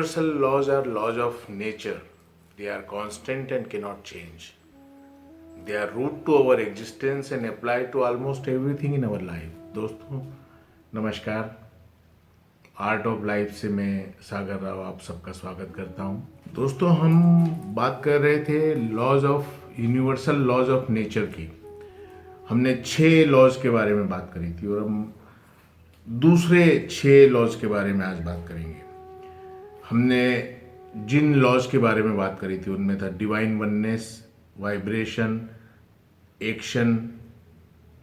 Universal laws are laws of nature. They are constant and cannot change. They are root to our existence and apply to almost everything in our life. दोस्तों नमस्कार, art of life से मैं सागर राव आप सबका स्वागत करता हूँ। दोस्तों हम बात कर रहे थे laws of universal laws of nature की। हमने 6 लॉज के बारे में बात करी थी और हम दूसरे 6 लॉज के बारे में आज बात करेंगे। हमने जिन लॉज के बारे में बात करी थी उनमें था divine oneness, vibration, action,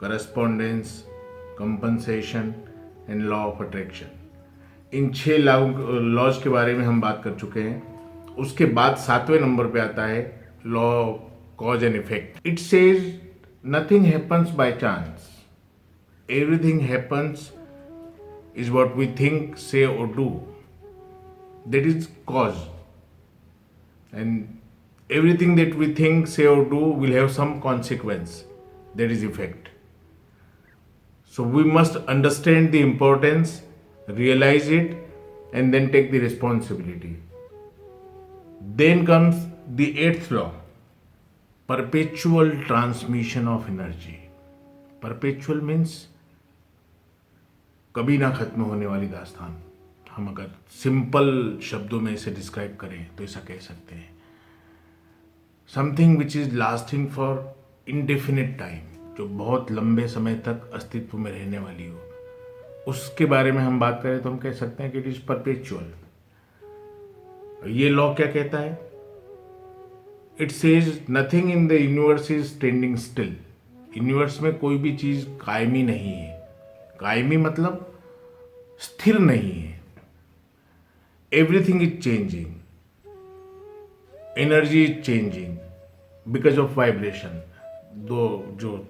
correspondence, compensation and law of attraction. इन 6 लॉज के बारे में हम बात कर चुके हैं। उसके बाद 7वें नंबर पे आता है law of cause and effect. It says nothing happens by chance, everything happens is what we think, say or do. That is cause. And everything that we think, say or do will have some consequence. That is effect. So we must understand the importance, realize it, and then take the responsibility. Then comes the 8th law, perpetual transmission of energy. Perpetual means कभी ना खत्म होने वाली दास्तान। हम अगर simple शब्दों में इसे डिस्क्राइब करें तो ऐसा कह सकते हैं, something which is lasting for indefinite time, जो बहुत लंबे समय तक अस्तित्व में रहने वाली हो, उसके बारे में हम बात करें तो हम कह सकते हैं कि इट इज परपेचुअल। ये लॉ क्या कहता है? It says nothing in the universe is standing still. Universe में कोई भी चीज कायमी नहीं है। कायमी मतलब स्थिर नहीं है। Everything is changing, energy is changing because of vibration. जो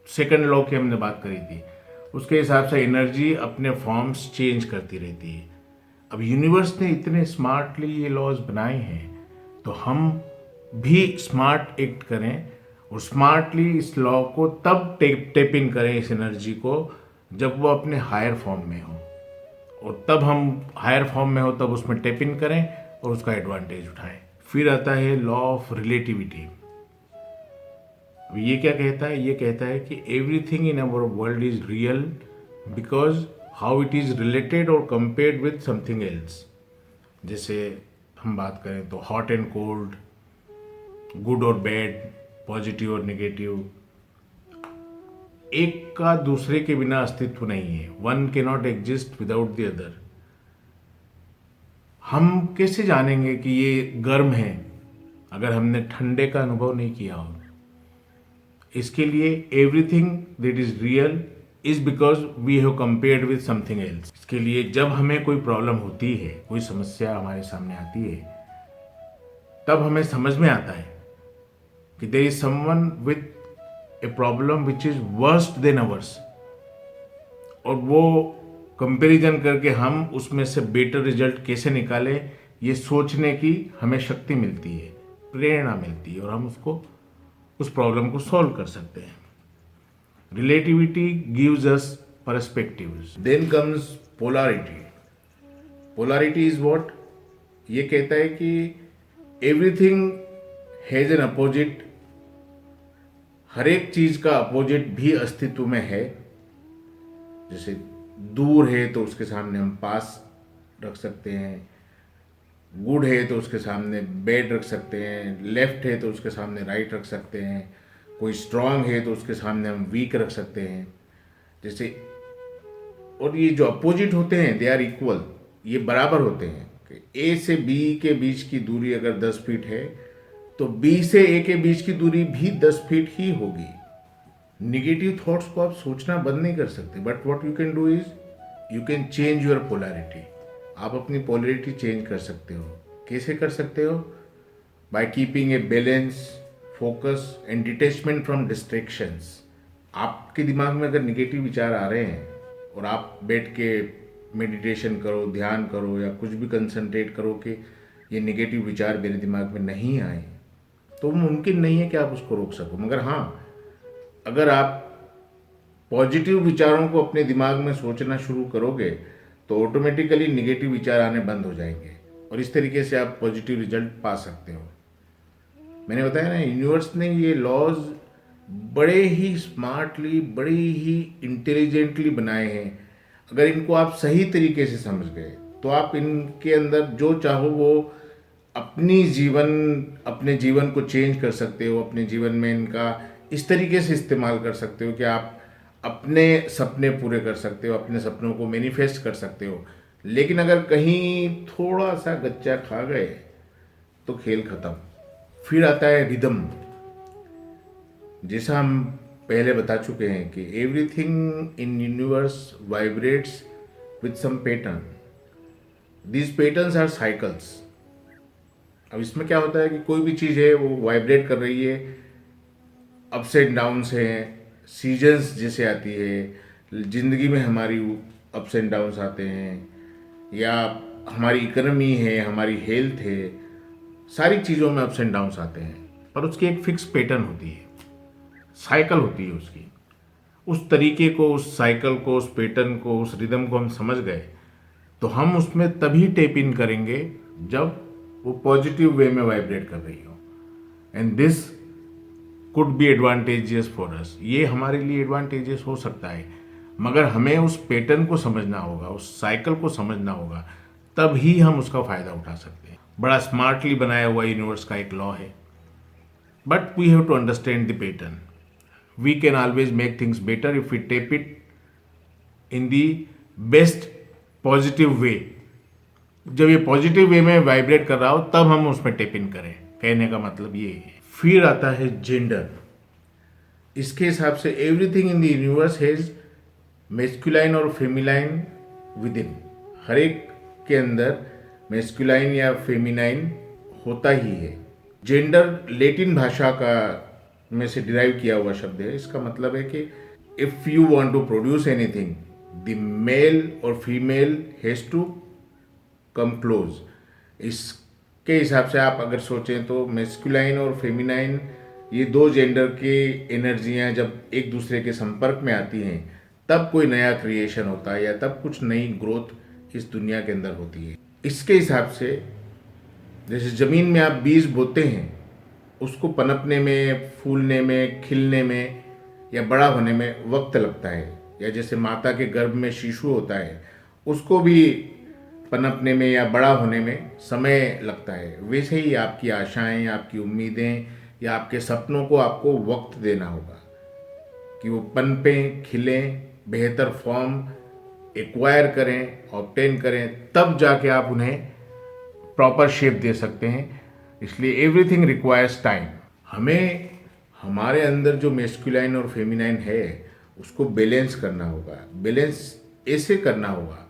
सेकंड लॉ की हमने बात करी थी उसके हिसाब से एनर्जी अपने फॉर्म्स चेंज करती रहती है। अब यूनिवर्स ने इतने स्मार्टली ये लॉज बनाए हैं तो हम भी स्मार्ट एक्ट करें और स्मार्टली इस लॉ को तब टेप इन करें, इस एनर्जी को, जब वो अपने हायर फॉर्म में हो। और तब हम हायर फॉर्म में हो तब उसमें टेप इन करें और उसका एडवांटेज उठाएं। फिर आता है लॉ ऑफ रिलेटिविटी। अब ये क्या कहता है? ये कहता है कि everything in our world is real because how it is related और कंपेयर्ड विद समथिंग एल्स। जैसे हम बात करें तो हॉट एंड कोल्ड, गुड और बैड, पॉजिटिव और नेगेटिव, एक का दूसरे के बिना अस्तित्व नहीं है। वन के not exist without the other. हम कैसे जानेंगे कि ये गर्म है अगर हमने ठंडे का अनुभव नहीं किया हो? इसके लिए everything that is real is because we have compared with something else. इसके लिए जब हमें कोई प्रॉब्लम होती है, कोई समस्या हमारे सामने आती है, तब हमें समझ में आता है कि there is someone with a problem which is worst than ours, और वो कंपैरिजन करके हम उसमें से बेटर रिजल्ट कैसे निकालें, ये सोचने की हमें शक्ति मिलती है, प्रेरणा मिलती है, और हम उसको उस प्रॉब्लम को सॉल्व कर सकते हैं। Relativity gives us perspectives. Then comes polarity. Polarity is what? ये कहता है कि एवरीथिंग हैज एन अपोजिट। हर एक चीज का अपोजिट भी अस्तित्व में है। जैसे दूर है तो उसके सामने हम पास रख सकते हैं, गुड है तो उसके सामने बैड रख सकते हैं, लेफ्ट है तो उसके सामने राइट रख सकते हैं, कोई स्ट्रांग है तो उसके सामने हम वीक रख सकते हैं। जैसे, और ये जो अपोजिट होते हैं दे आर इक्वल, ये बराबर होते हैं कि ए से बी के बीच की दूरी अगर 10 फीट है तो बी से ए के बीच की दूरी भी 10 फीट ही होगी। निगेटिव थॉट्स को आप सोचना बंद नहीं कर सकते, but what you can do is you can change your polarity. आप अपनी पोलैरिटी चेंज कर सकते हो। कैसे कर सकते हो? By keeping a balance, focus and detachment from distractions. आपके दिमाग में अगर निगेटिव विचार आ रहे हैं और आप बैठ के मेडिटेशन करो, ध्यान करो, या कुछ भी कंसंट्रेट करो कि ये निगेटिव विचार मेरे दिमाग में नहीं आए, तो मुमकिन नहीं है कि आप उसको रोक सको। मगर हाँ, अगर आप पॉजिटिव विचारों को अपने दिमाग में सोचना शुरू करोगे तो ऑटोमेटिकली निगेटिव विचार आने बंद हो जाएंगे और इस तरीके से आप पॉजिटिव रिजल्ट पा सकते हो। मैंने बताया ना, यूनिवर्स ने ये लॉज बड़े ही स्मार्टली, बड़े ही इंटेलिजेंटली बनाए हैं। अगर इनको आप सही तरीके से समझ गए तो आप इनके अंदर जो चाहो वो अपने जीवन को चेंज कर सकते हो। अपने जीवन में इनका इस तरीके से इस्तेमाल कर सकते हो कि आप अपने सपने पूरे कर सकते हो, अपने सपनों को मैनिफेस्ट कर सकते हो। लेकिन अगर कहीं थोड़ा सा गच्चा खा गए तो खेल खत्म। फिर आता है रिदम। जैसा हम पहले बता चुके हैं कि everything in universe vibrates with some pattern. These patterns are cycles. अब इसमें क्या होता है कि कोई भी चीज़ है वो वाइब्रेट कर रही है, अप्स एंड डाउन्स हैं, सीजन्स जैसे आती है ज़िंदगी में, हमारी अप्स एंड डाउन्स आते हैं, या हमारी इकोनॉमी है, हमारी हेल्थ है, सारी चीज़ों में अप्स एंड डाउन्स आते हैं। पर उसकी एक फिक्स पैटर्न होती है, साइकिल होती है उसकी। उस तरीके को, उस साइकिल को, उस पैटर्न को, उस रिदम को हम समझ गए तो हम उसमें तभी टेप इन करेंगे जब वो पॉजिटिव वे में वाइब्रेट कर रही हो। And this could be advantageous for us. ये हमारे लिए एडवांटेजियस हो सकता है, मगर हमें उस पैटर्न को समझना होगा, उस साइकिल को समझना होगा, तब ही हम उसका फ़ायदा उठा सकते हैं। बड़ा स्मार्टली बनाया हुआ यूनिवर्स का एक लॉ है, but we have to understand the pattern. We can always make things better if we tap it in the best positive way. जब ये पॉजिटिव वे में वाइब्रेट कर रहा हो तब हम उसमें टेप इन करें, कहने का मतलब ये है। फिर आता है जेंडर। इसके हिसाब से everything in the universe has masculine और फेमिनाइन विद इन। हर एक के अंदर मेस्कुलाइन या फेमिनाइन होता ही है। जेंडर लैटिन भाषा का में से डिराइव किया हुआ शब्द है। इसका मतलब है कि if you want to produce anything, the male और female has to come close. इसके हिसाब से आप अगर सोचें तो मेस्कुलाइन और फेमिनाइन, ये दो जेंडर के एनर्जियां जब एक दूसरे के संपर्क में आती हैं तब कोई नया क्रिएशन होता है, या तब कुछ नई ग्रोथ इस दुनिया के अंदर होती है। इसके हिसाब से जैसे ज़मीन में आप बीज बोते हैं, उसको पनपने में, फूलने में, खिलने में या बड़ा होने में वक्त लगता है। या जैसे माता के गर्भ में शिशु होता है, उसको भी पनपने में या बड़ा होने में समय लगता है। वैसे ही आपकी आशाएं, आपकी उम्मीदें या आपके सपनों को आपको वक्त देना होगा कि वो पनपें, खिलें, बेहतर फॉर्म एक्वायर करें, ऑब्टेन करें, तब जाके आप उन्हें प्रॉपर शेप दे सकते हैं। इसलिए एवरीथिंग रिक्वायर्स टाइम। हमें हमारे अंदर जो मेस्कुलाइन और फेमिनाइन है उसको बैलेंस करना होगा। बैलेंस ऐसे करना होगा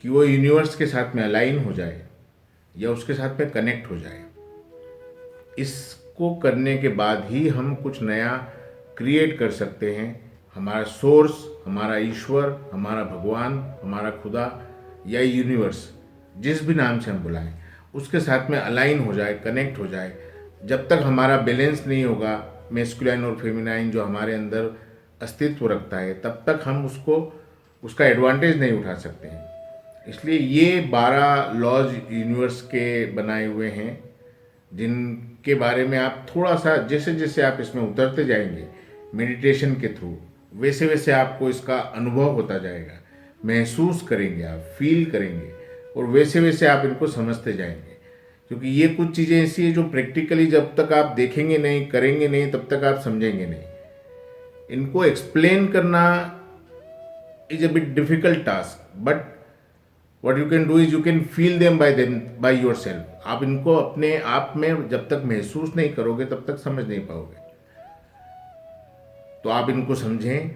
कि वो यूनिवर्स के साथ में अलाइन हो जाए या उसके साथ में कनेक्ट हो जाए। इसको करने के बाद ही हम कुछ नया क्रिएट कर सकते हैं। हमारा सोर्स, हमारा ईश्वर, हमारा भगवान, हमारा खुदा या यूनिवर्स, जिस भी नाम से हम बुलाएं, उसके साथ में अलाइन हो जाए, कनेक्ट हो जाए। जब तक हमारा बैलेंस नहीं होगा, मेस्कुलाइन और फेमिनाइन जो हमारे अंदर अस्तित्व रखता है, तब तक हम उसका एडवांटेज नहीं उठा सकते हैं। इसलिए ये 12 लॉज यूनिवर्स के बनाए हुए हैं, जिनके बारे में आप थोड़ा सा, जैसे जैसे आप इसमें उतरते जाएंगे मेडिटेशन के थ्रू, वैसे वैसे आपको इसका अनुभव होता जाएगा, महसूस करेंगे, आप फील करेंगे, और वैसे वैसे आप इनको समझते जाएंगे। क्योंकि ये कुछ चीज़ें ऐसी है जो प्रैक्टिकली जब तक आप देखेंगे नहीं, करेंगे नहीं, तब तक आप समझेंगे नहीं। इनको एक्सप्लेन करना is a bit difficult task, but what you can do is you can feel them by yourself। आप इनको अपने आप में जब तक महसूस नहीं करोगे तब तक समझ नहीं पाओगे। तो आप इनको समझें,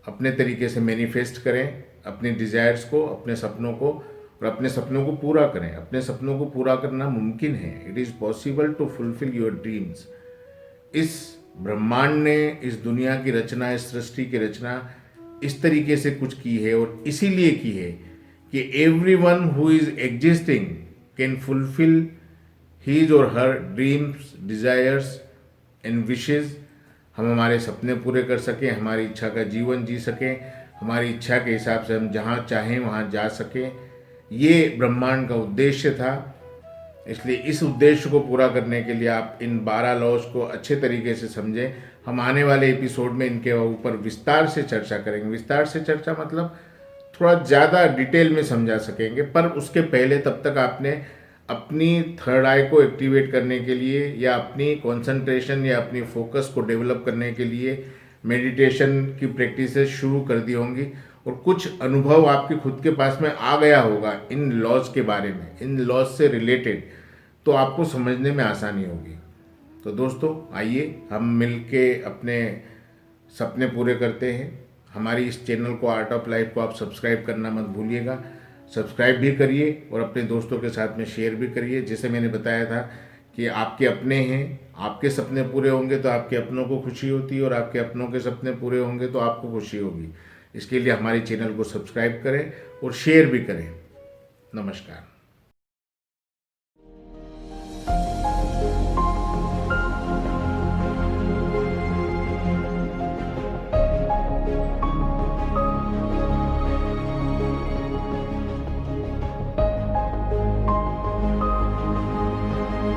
अपने तरीके से मैनिफेस्ट करें अपने डिज़ायर्स को, अपने सपनों को, और अपने सपनों को पूरा करें। अपने सपनों को पूरा करना मुमकिन है। It is possible to fulfil your dreams. इस ब्रह्मांड ने, इस दुनिया की रचना, इस सृष्टि की रचना इस तरीके से कुछ की है, और इसीलिए की है कि everyone who is existing can fulfill his or her dreams, desires and wishes। हम हमारे सपने पूरे कर सकें, हमारी इच्छा का जीवन जी सकें, हमारी इच्छा के हिसाब से हम जहाँ चाहें वहाँ जा सकें, ये ब्रह्मांड का उद्देश्य था। इसलिए इस उद्देश्य को पूरा करने के लिए आप इन 12 लॉज को अच्छे तरीके से समझें। हम आने वाले एपिसोड में इनके ऊपर विस्तार से चर्चा करेंगे। विस्तार से चर्चा मतलब थोड़ा ज़्यादा डिटेल में समझा सकेंगे, पर उसके पहले तब तक आपने अपनी थर्ड आई को एक्टिवेट करने के लिए या अपनी कंसंट्रेशन या अपनी फोकस को डेवलप करने के लिए मेडिटेशन की प्रैक्टिसेस शुरू कर दी होंगी और कुछ अनुभव आपके खुद के पास में आ गया होगा इन लॉज के बारे में, इन लॉज से रिलेटेड, तो आपको समझने में आसानी होगी। तो दोस्तों आइए हम मिलके अपने सपने पूरे करते हैं। हमारी इस चैनल को आर्ट ऑफ लाइफ को आप सब्सक्राइब करना मत भूलिएगा। सब्सक्राइब भी करिए और अपने दोस्तों के साथ में शेयर भी करिए। जैसे मैंने बताया था कि आपके अपने हैं, आपके सपने पूरे होंगे तो आपके अपनों को खुशी होती है और आपके अपनों के सपने पूरे होंगे तो आपको खुशी होगी। इसके लिए हमारे चैनल को सब्सक्राइब करें और शेयर भी करें। नमस्कार।